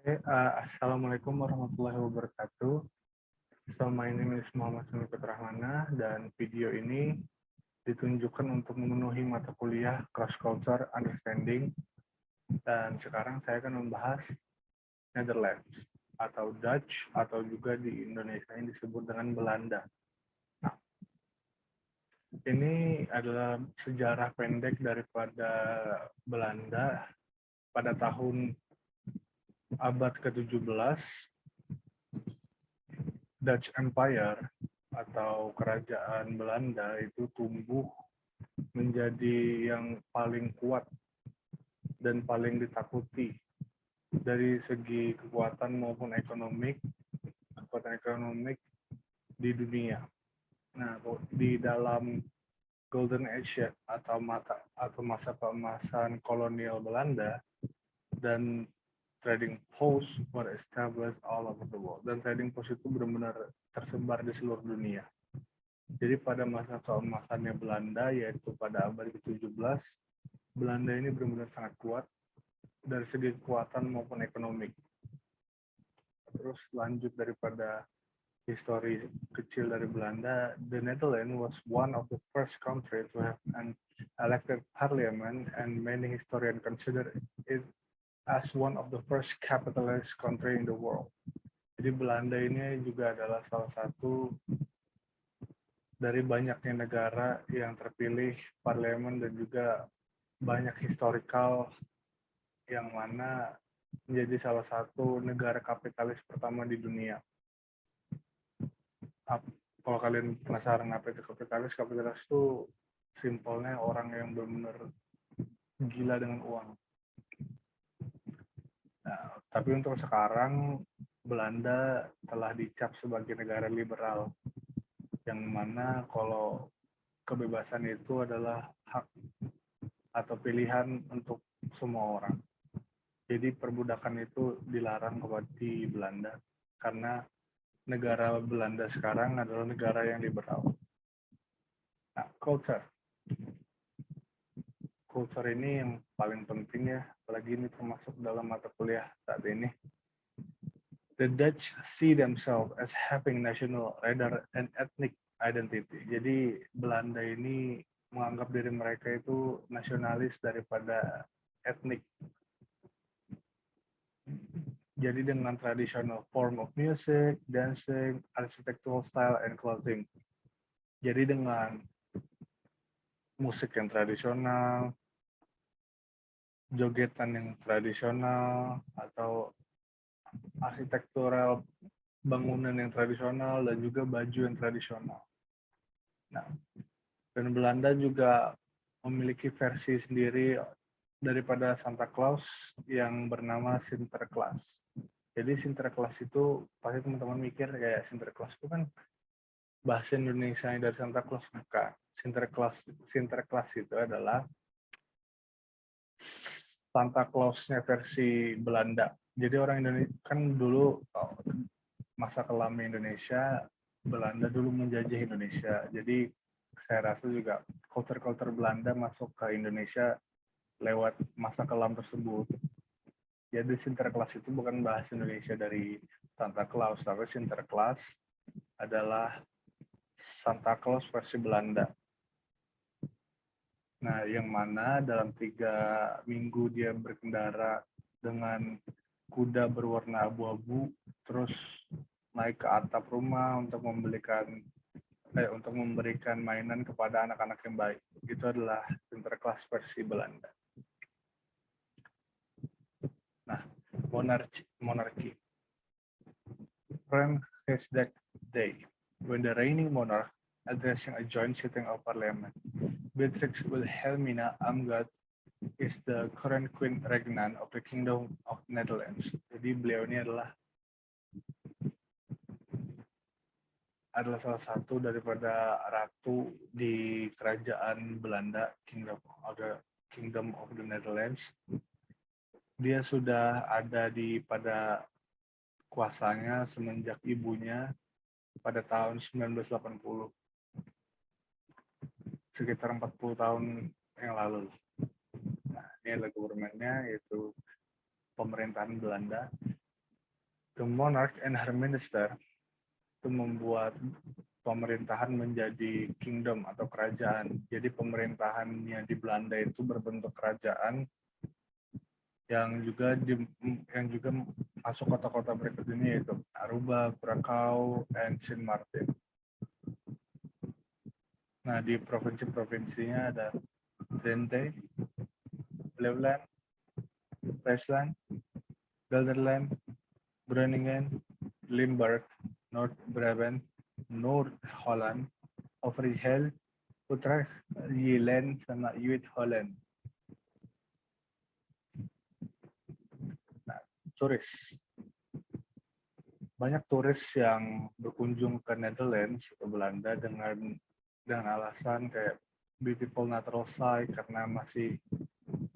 Assalamualaikum warahmatullahi wabarakatuh. So, my name is Muhammad Sami Rahmana dan video ini ditunjukkan untuk memenuhi mata kuliah Cross Culture Understanding, dan sekarang saya akan membahas Netherlands atau Dutch atau juga di Indonesia ini disebut dengan Belanda. Nah, ini adalah sejarah pendek daripada Belanda pada tahun abad ke-17. Dutch Empire atau kerajaan Belanda itu tumbuh menjadi yang paling kuat dan paling ditakuti dari segi kekuatan maupun kekuatan ekonomik di dunia. Nah, di dalam Golden Age atau masa keemasan kolonial Belanda, dan trading post were established all over the world. Dan trading post itu benar-benar tersebar di seluruh dunia. Jadi pada masa keemasannya Belanda, yaitu pada abad ke-17, Belanda ini benar-benar sangat kuat dari segi kekuatan maupun ekonomi. Terus lanjut daripada histori kecil dari Belanda, the Netherlands was one of the first country to have an elected parliament, and many historians consider it as one of the first capitalist country in the world. Jadi Belanda ini juga adalah salah satu dari banyaknya negara yang terpilih parlemen dan juga banyak historical yang mana menjadi salah satu negara kapitalis pertama di dunia. Kalau kalian penasaran apa itu kapitalis, kapitalis itu simpelnya orang yang benar-benar gila dengan uang. Nah, tapi untuk sekarang Belanda telah dicap sebagai negara liberal, yang mana kalau kebebasan itu adalah hak atau pilihan untuk semua orang. Jadi perbudakan itu dilarang di Belanda karena negara Belanda sekarang adalah negara yang liberal. Nah, culture ini yang paling penting ya, apalagi ini termasuk dalam mata kuliah saat ini. The Dutch see themselves as having national rather than ethnic identity. Jadi Belanda ini menganggap diri mereka itu nasionalis daripada etnik. Jadi dengan traditional form of music, dancing, architectural style, and clothing. Jadi dengan musik yang tradisional, jogetan yang tradisional, atau arsitektural bangunan yang tradisional, dan juga baju yang tradisional. Nah, dan Belanda juga memiliki versi sendiri daripada Santa Claus yang bernama Sinterklaas. Jadi Sinterklaas itu pasti teman-teman mikir kayak Sinterklaas itu kan bahasa Indonesia dari Santa Claus, bukan. Sinterklaas itu adalah Santa Claus-nya versi Belanda. Jadi orang Indonesia kan dulu masa kelam Indonesia, Belanda dulu menjajah Indonesia. Jadi saya rasa juga culture Belanda masuk ke Indonesia lewat masa kelam tersebut. Jadi Sinterklaas itu bukan bahasa Indonesia dari Santa Claus, tapi Sinterklaas adalah Santa Claus versi Belanda. Nah, yang mana dalam 3 minggu dia berkendara dengan kuda berwarna abu-abu, terus naik ke atap rumah untuk memberikan mainan kepada anak-anak yang baik. Itu adalah Sinterklaas versi Belanda. Nah, monarchy. Prinsjesdag Day, when the reigning monarch addressing a joint sitting of parliament. Beatrix Wilhelmina Amgat is the current Queen Regnant of the Kingdom of Netherlands. Jadi beliau ini adalah salah satu daripada ratu di kerajaan Belanda, Kingdom of the Netherlands. Dia sudah ada pada kuasanya semenjak ibunya pada tahun 1980. Sekitar 40 tahun yang lalu. Nah, ini adalah government-nya, yaitu pemerintahan Belanda. The monarch and her minister itu membuat pemerintahan menjadi kingdom atau kerajaan. Jadi pemerintahannya di Belanda itu berbentuk kerajaan yang juga masuk kota-kota berikut ini, yaitu Aruba, Krakow, and Sint Maarten. Nah, di provinsi-provinsinya ada Drenthe, Flevoland, Friesland, Gelderland, Groningen, Limburg, North Brabant, North Holland, Overijssel, Utrecht, Zeeland, sama Zuid-Holland. Nah, turis. Banyak turis yang berkunjung ke Netherlands atau Belanda dengan alasan kayak beautiful natural site karena masih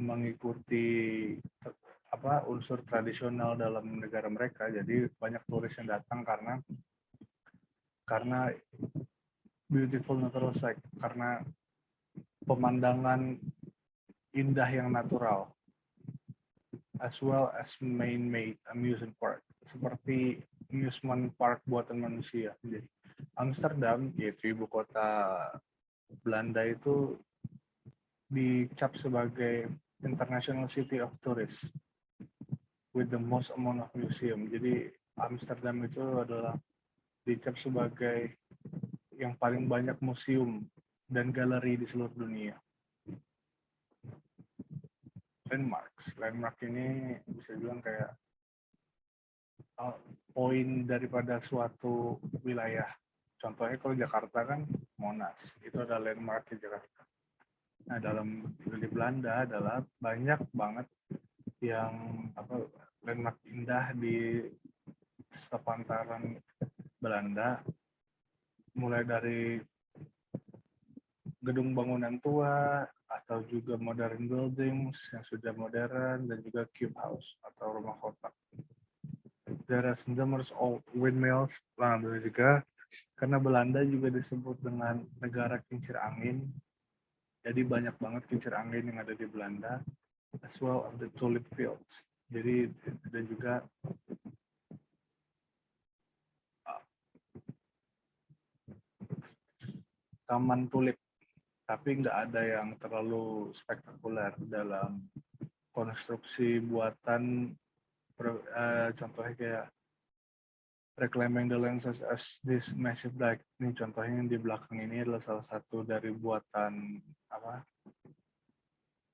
mengikuti unsur tradisional dalam negara mereka. Jadi banyak turis yang datang karena beautiful natural site, karena pemandangan indah yang natural, as well as man-made amusement park, seperti amusement park buatan manusia. Jadi Amsterdam, yaitu ibu kota Belanda, itu dicap sebagai International City of Tourists with the most amount of museum. Jadi Amsterdam itu adalah dicap sebagai yang paling banyak museum dan galeri di seluruh dunia. Landmark ini bisa bilang kayak poin daripada suatu wilayah. Contohnya kalau Jakarta kan Monas, itu adalah landmark di Jakarta. Nah, di Belanda adalah banyak banget yang landmark indah di sepantaran Belanda, mulai dari gedung bangunan tua atau juga modern buildings yang sudah modern, dan juga cube house atau rumah kotak. There are numerous old windmills. Nah, juga karena Belanda juga disebut dengan negara kincir angin, jadi banyak banget kincir angin yang ada di Belanda, as well as the tulip fields. Jadi dan juga taman tulip, tapi nggak ada yang terlalu spektakuler dalam konstruksi buatan. Contohnya kayak reclaiming the lands as this massive dike. Ini contohnya yang di belakang ini adalah salah satu dari buatan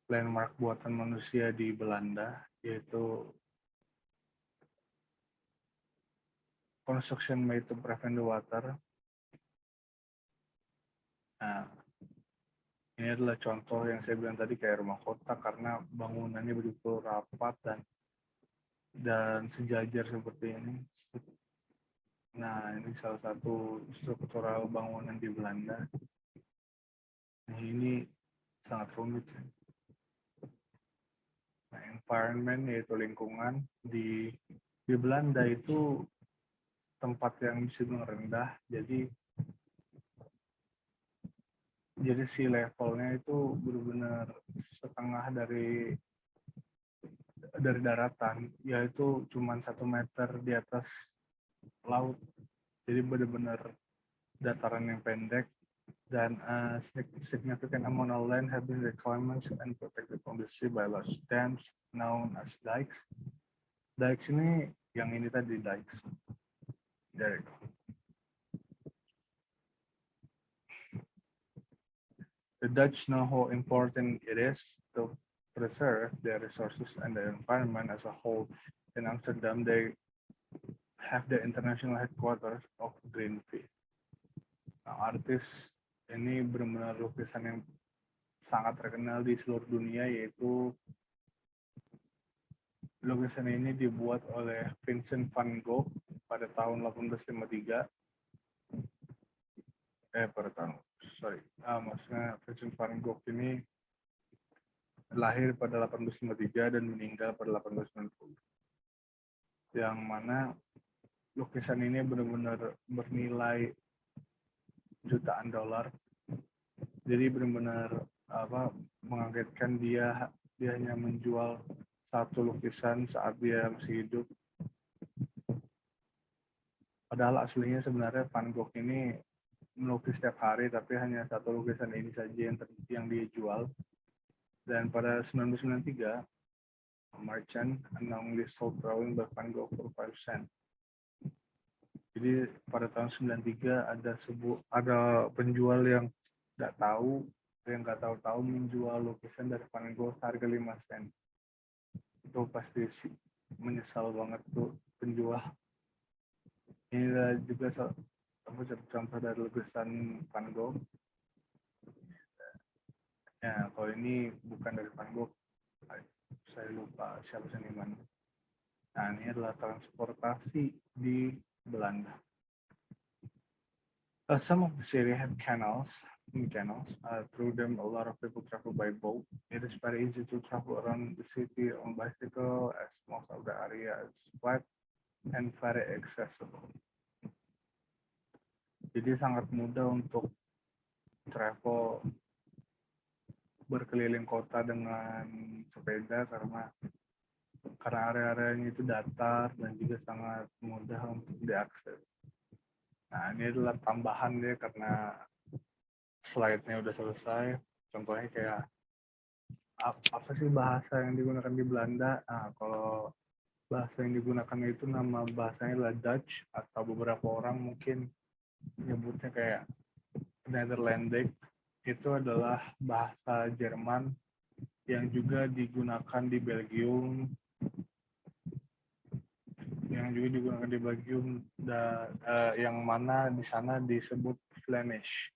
landmark buatan manusia di Belanda, yaitu construction made to prevent the water. Nah, ini adalah contoh yang saya bilang tadi kayak rumah kota karena bangunannya begitu rapat dan sejajar seperti ini. Nah, ini salah satu struktural bangunan di Belanda. Nah, ini sangat rumit. Nah, environment yaitu lingkungan di Belanda itu tempat yang bisa rendah, jadi sea levelnya itu benar-benar setengah dari daratan, yaitu cuma 1 meter di atas laut. Jadi benar-benar dataran yang pendek, dan significant amount of land have been reclaimed and protected from the sea by large dams known as dikes. Dikes ini yang ini tadi, dikes. There you go. The Dutch know how important it is to preserve their resources and the environment as a whole. In Amsterdam, they have the international headquarters of Greenpeace. Nah, artis ini benar-benar lukisan yang sangat terkenal di seluruh dunia, yaitu lukisan ini dibuat oleh Vincent van Gogh pada tahun 1853. Maksudnya Vincent van Gogh ini lahir pada 1853 dan meninggal pada 1890. Yang mana lukisan ini benar-benar bernilai jutaan dolar. Jadi benar-benar mengagetkan, dia hanya menjual satu lukisan saat dia masih hidup Padahal aslinya sebenarnya Van Gogh ini melukis setiap hari, tapi hanya satu lukisan ini saja yang dia jual. Dan pada 1993, a merchant unknowingly sold drawing by Van Gogh for 5 cents. Jadi pada tahun 93 ada penjual yang nggak tahu menjual lukisan dari Van Gogh harga 5 sen. Itu pasti sih menyesal banget tuh penjual. Ini juga contoh dari lukisan Van Gogh. Ya, kalau ini bukan dari Van Gogh, saya lupa siapa seniman. Nah, ini adalah transportasi di Belanda. Some of the city have canals. Through them, a lot of people travel by boat. It is very easy to travel around the city on bicycle, as most of the area is flat and very accessible. Jadi sangat mudah untuk travel berkeliling kota dengan sepeda karena area-areanya itu datar dan juga sangat mudah untuk diakses. Nah, ini adalah tambahan dia karena slide-nya udah selesai. Contohnya kayak apa sih bahasa yang digunakan di Belanda? Nah, kalau bahasa yang digunakan itu nama bahasanya adalah Dutch, atau beberapa orang mungkin nyebutnya kayak Nederlandic. Itu adalah bahasa Jerman yang juga digunakan di Belgium, yang mana di sana disebut Flemish.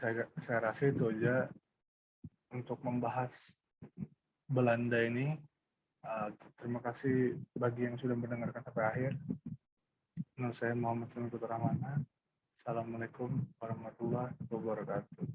Saya rasa itu aja untuk membahas Belanda ini. Terima kasih bagi yang sudah mendengarkan sampai akhir. Nama saya Muhammad Sami Putra Ramana. Assalamualaikum warahmatullahi wabarakatuh.